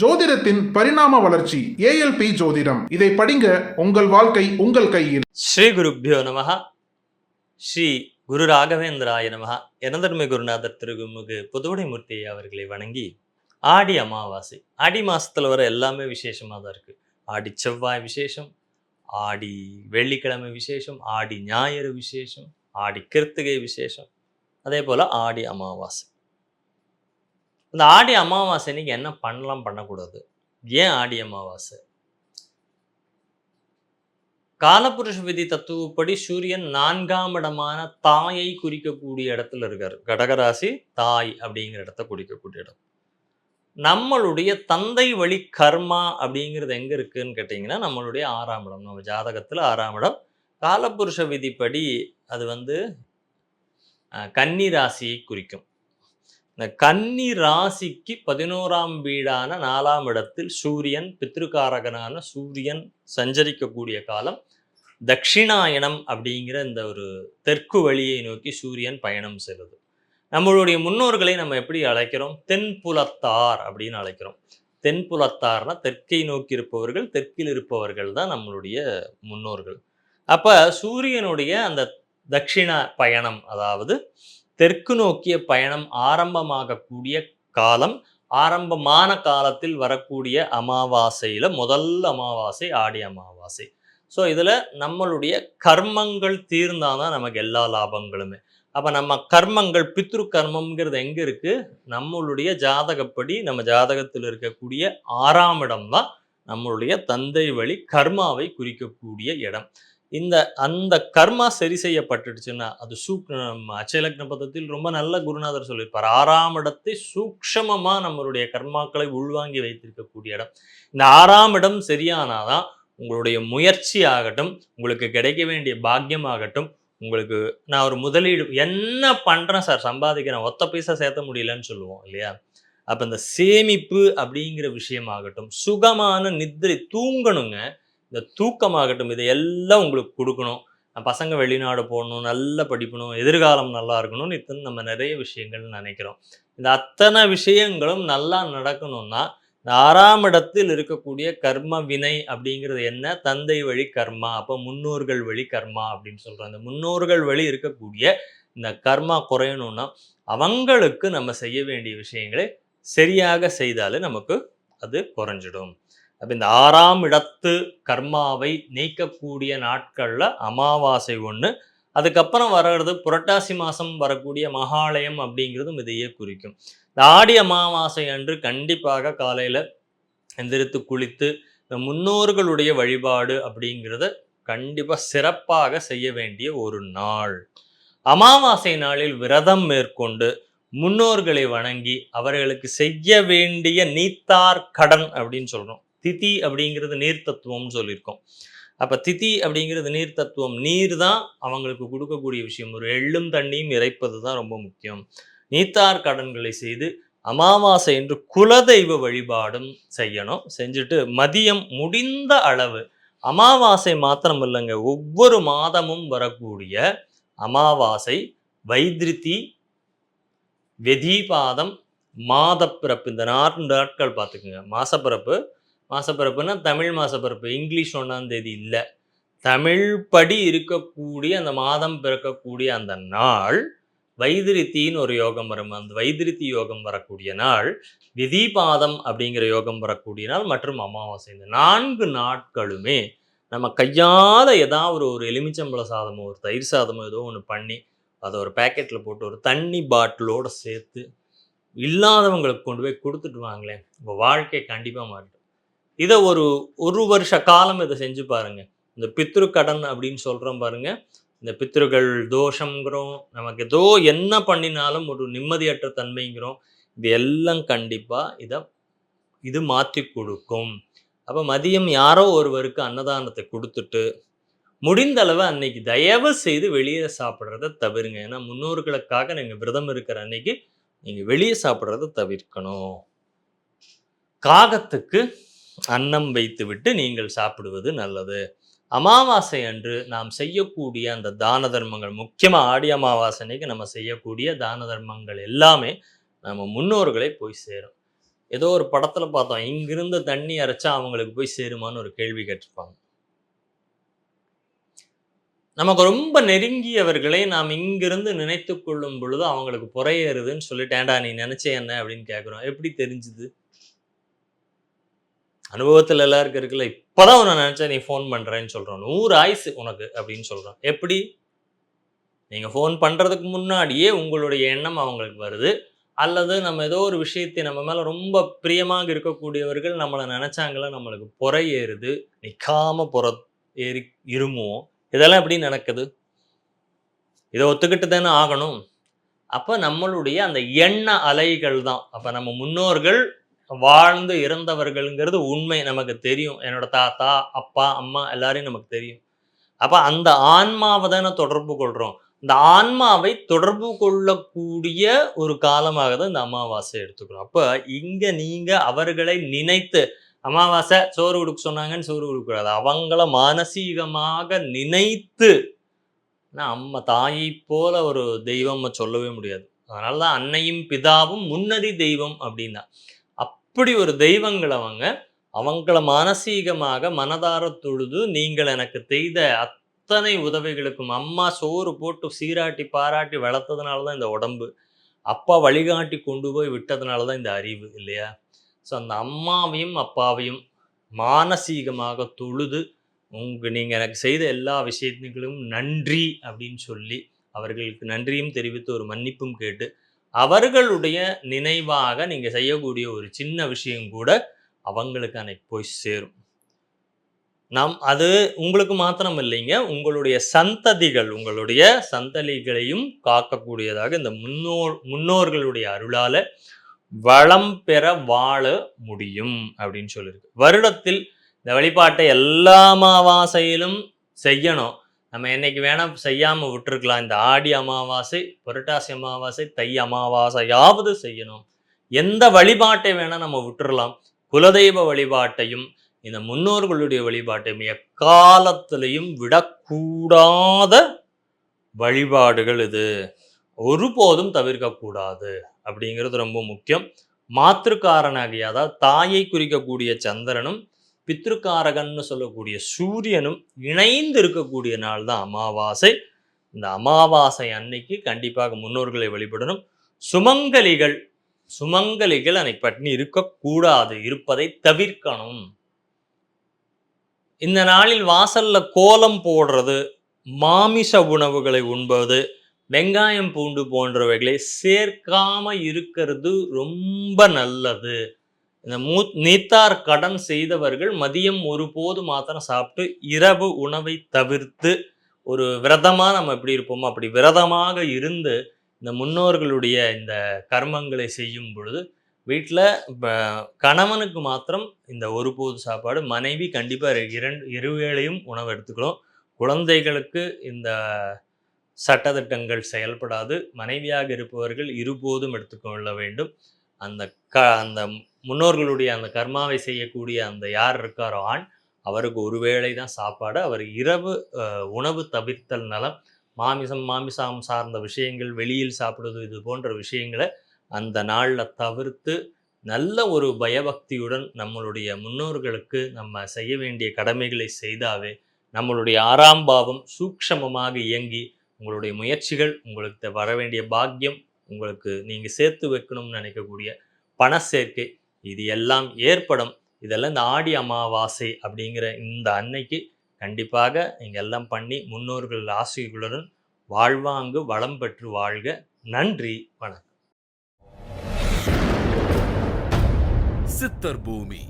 ஜோதிடத்தின் பரிணாம வளர்ச்சி ஏஎல்பி ஜோதிடம். இதை படிங்க, உங்கள் வாழ்க்கை உங்கள் கையில். ஸ்ரீ குருப்பியோ நமஹ. ஸ்ரீ குரு ராகவேந்திராய நமஹ. எனதருமை குருநாதர் திருகுமுகு புதுவுடைமூர்த்தி அவர்களை வணங்கி, ஆடி அமாவாசை, ஆடி மாசத்துல வர எல்லாமே விசேஷமா தான் இருக்கு. ஆடி செவ்வாய் விசேஷம், ஆடி வெள்ளிக்கிழமை விசேஷம், ஆடி ஞாயிறு விசேஷம், ஆடி கிருத்திகை விசேஷம், அதே போல ஆடி அமாவாசை. இந்த ஆடி அமாவாசை அன்னைக்கு என்ன பண்ணலாம், பண்ணக்கூடாது, ஏன் ஆடி அமாவாசை? காலபுருஷ விதி தத்துவப்படி சூரியன் 4ஆம் இடமான தாயை குறிக்கக்கூடிய இடத்துல இருக்காரு. கடகராசி தாய் அப்படிங்கிற இடத்த குறிக்கக்கூடிய இடம். நம்மளுடைய தந்தை வழி கர்மா அப்படிங்கிறது எங்க இருக்குன்னு கேட்டீங்கன்னா, நம்மளுடைய 6ஆம் இடம். நம்ம ஜாதகத்துல 6ஆம் இடம். காலபுருஷ விதிப்படி அது கன்னி ராசியை குறிக்கும். இந்த கன்னி ராசிக்கு 11ஆம் வீடான 4ஆம் இடத்தில் சூரியன், பித்ருகாரகனான சூரியன் சஞ்சரிக்கக்கூடிய காலம். தட்சிணாயனம் அப்படிங்கிற இந்த ஒரு தெற்கு வழியை நோக்கி சூரியன் பயணம் செல்லுது. நம்மளுடைய முன்னோர்களை நம்ம எப்படி அழைக்கிறோம்? தென்புலத்தார் அப்படின்னு அழைக்கிறோம். தென்புலத்தார்னா தெற்கை நோக்கி இருப்பவர்கள், தெற்கில் இருப்பவர்கள் தான் நம்மளுடைய முன்னோர்கள். அப்ப சூரியனுடைய அந்த தட்சிண பயணம், அதாவது தெற்கு நோக்கிய பயணம் ஆரம்பமாகக்கூடிய காலம், ஆரம்பமான காலத்தில் வரக்கூடிய அமாவாசையில முதல் அமாவாசை ஆடி அமாவாசை. ஸோ இதில் நம்மளுடைய கர்மங்கள் தீர்ந்தாதான் நமக்கு எல்லா லாபங்களுமே. அப்போ நம்ம கர்மங்கள், பித்ரு கர்மம்ங்கிறது எங்கே இருக்குது? நம்மளுடைய ஜாதகப்படி நம்ம ஜாதகத்தில் இருக்கக்கூடிய 6ஆம் இடம் தான் நம்மளுடைய தந்தை வழி கர்மாவை குறிக்கக்கூடிய இடம். அந்த கர்மா சரி செய்யப்பட்டுடுச்சுன்னா அது அச்சலக்ன பதத்தில் ரொம்ப நல்ல குருநாதர் சொல்லியிருப்பார். 6ஆம் இடத்தை சூக்ஷமமா நம்மளுடைய கர்மாக்களை உள்வாங்கி வைத்திருக்கக்கூடிய இடம். இந்த 6ஆம் இடம் சரியானாதான் உங்களுடைய முயற்சி ஆகட்டும், உங்களுக்கு கிடைக்க வேண்டிய பாக்கியம் ஆகட்டும், உங்களுக்கு நான் ஒரு முதலீடு என்ன பண்றேன் சார், சம்பாதிக்கிறேன், ஒத்த பைசா சேர்த்த முடியலன்னு சொல்லுவோம் இல்லையா? அப்ப இந்த சேமிப்பு அப்படிங்கிற விஷயம் ஆகட்டும், சுகமான நித்திரை, தூங்கணுங்க, இந்த தூக்கமாகட்டும், இதையெல்லாம் உங்களுக்கு கொடுக்கணும். பசங்க வெளிநாடு போகணும், நல்லா படிக்கணும், எதிர்காலம் நல்லா இருக்கணும்னு இத்தனை நம்ம நிறைய விஷயங்கள் நினைக்கிறோம். இந்த அத்தனை விஷயங்களும் நல்லா நடக்கணும்னா இந்த 6ஆம் இடத்தில் இருக்கக்கூடிய கர்ம வினை அப்படிங்கிறது என்ன? தந்தை வழி கர்மா. அப்போ முன்னோர்கள் வழி கர்மா அப்படின்னு சொல்றோம். இந்த முன்னோர்கள் வழி இருக்கக்கூடிய இந்த கர்மா குறையணும்னா அவங்களுக்கு நம்ம செய்ய வேண்டிய விஷயங்களை சரியாக செய்தாலே நமக்கு அது குறைஞ்சிடும். அப்போ இந்த 6ஆம் இடத்து கர்மாவை நீக்கக்கூடிய நாட்களில் அமாவாசை ஒன்று. அதுக்கப்புறம் வர்றது புரட்டாசி மாதம் வரக்கூடிய மகாலயம் அப்படிங்கிறதும் இதையே குறிக்கும். இந்த ஆடி அமாவாசை அன்று கண்டிப்பாக காலையில் எந்திரித்து குளித்து இந்த முன்னோர்களுடைய வழிபாடு அப்படிங்கிறத கண்டிப்பாக சிறப்பாக செய்ய வேண்டிய ஒரு நாள். அமாவாசை நாளில் விரதம் மேற்கொண்டு முன்னோர்களை வணங்கி அவர்களுக்கு செய்ய வேண்டிய நீத்தார் கடன் அப்படின்னு சொல்கிறோம். திதி அப்படிங்கிறது நீர் தத்துவம்னு சொல்லியிருக்கோம். அப்போ திதி அப்படிங்கிறது நீர் தத்துவம். நீர் தான் அவங்களுக்கு கொடுக்கக்கூடிய விஷயம். ஒரு எள்ளும் தண்ணியும் இறைப்பது தான் ரொம்ப முக்கியம். நீத்தார் கடன்களை செய்து அமாவாசை என்று குலதெய்வ வழிபாடும் செய்யணும். செஞ்சுட்டு மதியம் முடிந்த அளவு, அமாவாசை மாத்திரம் இல்லைங்க, ஒவ்வொரு மாதமும் வரக்கூடிய அமாவாசை, வைத்திருதி, வெதிபாதம், மாதப்பிறப்பு, இந்த 4 நாட்கள் பார்த்துக்குங்க. மாசப்பிறப்புன்னா தமிழ் மாசப்பிறப்பு, இங்கிலீஷ் 1ஆம் தேதி இல்லை. தமிழ் படி இருக்கக்கூடிய அந்த மாதம் பிறக்கக்கூடிய அந்த நாள் வைத்திருத்தின்னு ஒரு யோகம் வரும். அந்த வைத்திருத்தி யோகம் வரக்கூடிய நாள், விதிபாதம் அப்படிங்கிற யோகம் வரக்கூடிய நாள், மற்றும் அமாவாசை. இந்த 4 நாட்களுமே நம்ம கையால் ஏதாவது ஒரு எலுமிச்சம்பழ சாதமோ ஒரு தயிர் சாதமோ ஏதோ ஒன்று பண்ணி அதை ஒரு பேக்கெட்டில் போட்டு ஒரு தண்ணி பாட்டிலோடு சேர்த்து இல்லாதவங்களுக்கு கொண்டு போய் கொடுத்துட்டு வாங்களேன், உங்கள் வாழ்க்கை கண்டிப்பாக மாறிடும். இதை ஒரு வருஷ காலம் இதை செஞ்சு பாருங்க. இந்த பித்ரு கடன் அப்படின்னு சொல்கிறோம் பாருங்க, இந்த பித்ருகள் தோஷங்கிறோம், நமக்கு ஏதோ என்ன பண்ணினாலும் ஒரு நிம்மதியற்ற தன்மைங்கிறோம், இது எல்லாம் கண்டிப்பாக இது மாற்றி கொடுக்கும். அப்போ மதியம் யாரோ ஒருவருக்கு அன்னதானத்தை கொடுத்துட்டு முடிந்த அளவு அன்னைக்கு தயவு செய்து வெளியே சாப்பிட்றத தவிருங்க. ஏன்னா முன்னோர்களுக்காக நீங்கள் விரதம் இருக்கிற அன்னைக்கு நீங்கள் வெளியே சாப்பிட்றத தவிர்க்கணும். காகத்துக்கு அன்னம் வைத்து விட்டு நீங்கள் சாப்பிடுவது நல்லது. அமாவாசை அன்று நாம் செய்யக்கூடிய அந்த தான தர்மங்கள், முக்கியமாக ஆடி அமாவாசை அன்னைக்கு நம்ம செய்யக்கூடிய தான தர்மங்கள் எல்லாமே நம்ம முன்னோர்களை போய் சேரும். ஏதோ ஒரு படத்துல பார்த்தோம். இங்கிருந்து தண்ணி இறைச்சா அவங்களுக்கு போய் சேருமான்னு ஒரு கேள்வி கேட்டிருப்பாங்க. நமக்கு ரொம்ப நெருங்கியவர்களை நாம் இங்கிருந்து நினைத்துக் கொள்ளும் பொழுது அவங்களுக்கு புறையேறுதுன்னு சொல்லிட்டு, "ஏன்டா நீ நினைச்சே என்ன?" அப்படின்னு கேட்கிறோம். எப்படி தெரிஞ்சுது? அனுபவத்துல எல்லாருக்கும் இருக்குல்ல. "இப்பதான் உன்ன நினைச்சேன், நீ ஃபோன் பண்றேன்னு" சொல்றோம். "100 ஆயுசு உனக்கு" அப்படின்னு சொல்றோம். எப்படி? நீங்க ஃபோன் பண்றதுக்கு முன்னாடியே உங்களுடைய எண்ணம் அவங்களுக்கு வருது. அல்லது நம்ம ஏதோ ஒரு விஷயத்தை நம்ம மேல ரொம்ப பிரியமாக இருக்கக்கூடியவர்கள் நம்மள நெனச்சாங்களா, நம்மளுக்கு பொறை ஏறுது. நிக்காம ஏறி இருமுவோம். இதெல்லாம் எப்படி நடக்குது? இத ஒத்துக்கிட்டு தானே ஆகணும். அப்ப நம்மளுடைய அந்த எண்ண அலைகள் தான். அப்ப நம்ம முன்னோர்கள் வாழ்ந்து இறந்தவர்கள்ங்கிறது உண்மை. நமக்கு தெரியும். என்னோட தாத்தா, அப்பா, அம்மா எல்லாரையும் நமக்கு தெரியும். அப்ப அந்த ஆன்மாவ தான தொடர்பு கொள்றோம். இந்த ஆன்மாவை தொடர்பு கொள்ளக்கூடிய ஒரு காலமாக தான் இந்த அமாவாசை எடுத்துக்கிறோம். அப்ப இங்க நீங்க அவர்களை நினைத்து அமாவாசை சோறு குடுக்க சொன்னாங்கன்னு சோறு குடுக்கக்கூடாது. அவங்கள மானசீகமாக நினைத்து அம்மா தாயை போல ஒரு தெய்வம் சொல்லவே முடியாது. அதனால தான் அன்னையும் பிதாவும் முன்னறி தெய்வம் அப்படின்னா. அப்படி ஒரு தெய்வங்கள் அவங்க. அவங்கள மானசீகமாக மனதார தொழுது நீங்கள் எனக்கு செய்த அத்தனை உதவிகளுக்கும் அம்மா சோறு போட்டு சீராட்டி பாராட்டி வளர்த்ததுனால தான் இந்த உடம்பு. அப்பா வழிகாட்டி கொண்டு போய் விட்டதுனால தான் இந்த அறிவு இல்லையா? ஸோ அந்த அம்மாவையும் அப்பாவையும் மானசீகமாக தொழுது நீங்க எனக்கு செய்த எல்லா விஷயங்களுக்கும் நன்றி அப்படின்னு சொல்லி அவர்களுக்கு நன்றியும் தெரிவித்து ஒரு மன்னிப்பும் கேட்டு அவர்களுடைய நினைவாக நீங்க செய்யக்கூடிய ஒரு சின்ன விஷயம் கூட அவங்களுக்கு அன்னைக்கு போய் சேரும். அது உங்களுக்கு மாத்திரம் இல்லைங்க. உங்களுடைய சந்ததிகளையும் காக்கக்கூடியதாக இந்த முன்னோர்களுடைய அருளால வளம் பெற வாழ முடியும் அப்படின்னு சொல்லியிருக்கு. வருடத்தில் இந்த வழிபாட்டை எல்லா அமாவாசையிலும் செய்யணும். நம்ம என்னைக்கு வேணா செய்யாம விட்டுருக்கலாம். இந்த ஆடி அமாவாசை, புரட்டாசி அமாவாசை, தை அமாவாசையாவது செய்யணும். எந்த வழிபாட்டை வேணா நம்ம விட்டுறலாம். குலதெய்வ வழிபாட்டையும் இந்த முன்னோர்களுடைய வழிபாட்டையும் எக்காலத்திலையும் விடக்கூடாத வழிபாடுகள் இது. ஒருபோதும் தவிர்க்கக்கூடாது அப்படிங்கிறது ரொம்ப முக்கியம். மாத்திருக்காரனாகிய அதாவது தாயை குறிக்கக்கூடிய சந்திரனும் பித்ருக்காரகன்னு சொல்லக்கூடிய சூரியனும் இணைந்து இருக்கக்கூடிய நாள் தான் அமாவாசை. இந்த அமாவாசை அன்னைக்கு கண்டிப்பாக முன்னோர்களை வழிபடணும். சுமங்கலிகள் அன்னைக்கு பட்டினி இருக்கக்கூடாது, இருப்பதை தவிர்க்கணும். இந்த நாளில் வாசல்ல கோலம் போடுறது, மாமிச உணவுகளை உண்பது, வெங்காயம் பூண்டு போன்றவைகளை சேர்க்காம இருக்கிறது ரொம்ப நல்லது. இந்த நீத்தார் கடன் செய்தவர்கள் மதியம் ஒருபோது மாத்திரம் சாப்பிட்டு இரவு உணவை தவிர்த்து ஒரு விரதமா நம்ம எப்படி இருப்போமோ அப்படி விரதமாக இருந்து இந்த முன்னோர்களுடைய இந்த கர்மங்களை செய்யும் பொழுது வீட்டில் கணவனுக்கு மாத்திரம் இந்த ஒருபோது சாப்பாடு, மனைவி கண்டிப்பாக இருவேளையும் உணவு எடுத்துக்கணும். குழந்தைகளுக்கு இந்த சட்டதிட்டங்கள் செயல்படாது. மனைவியாக இருப்பவர்கள் இருபோதும் எடுத்துக்கொள்ள வேண்டும். அந்த முன்னோர்களுடைய அந்த கர்மாவை செய்யக்கூடிய அந்த யார் இருக்காரோ ஆண், அவருக்கு ஒருவேளை தான் சாப்பாடு. அவர் இரவு உணவு தவிர்த்தல் நலம். மாமிசம் சார்ந்த விஷயங்கள், வெளியில் சாப்பிடுவது, இது போன்ற விஷயங்களை அந்த நாளில் தவிர்த்து நல்ல ஒரு பயபக்தியுடன் நம்மளுடைய முன்னோர்களுக்கு நம்ம செய்ய வேண்டிய கடமைகளை செய்தாவே நம்மளுடைய 6ஆம் பாவம் சூக்ஷமமாக இயங்கி உங்களுடைய முயற்சிகள், உங்களுக்கு வர வேண்டிய பாக்கியம், உங்களுக்கு நீங்கள் சேர்த்து வைக்கணும்னு நினைக்கக்கூடிய பண சேர்க்கை, இது எல்லாம் ஏற்படும். இதெல்லாம் இந்த ஆடி அமாவாசை அப்படிங்கிற இந்த அன்னைக்கு கண்டிப்பாக நீங்கள் எல்லாம் பண்ணி முன்னோர்கள் ஆசைகளுடன் வாழ்வாங்கு வளம் பெற்று வாழ்க. நன்றி, வணக்கம். சித்தர் பூமி.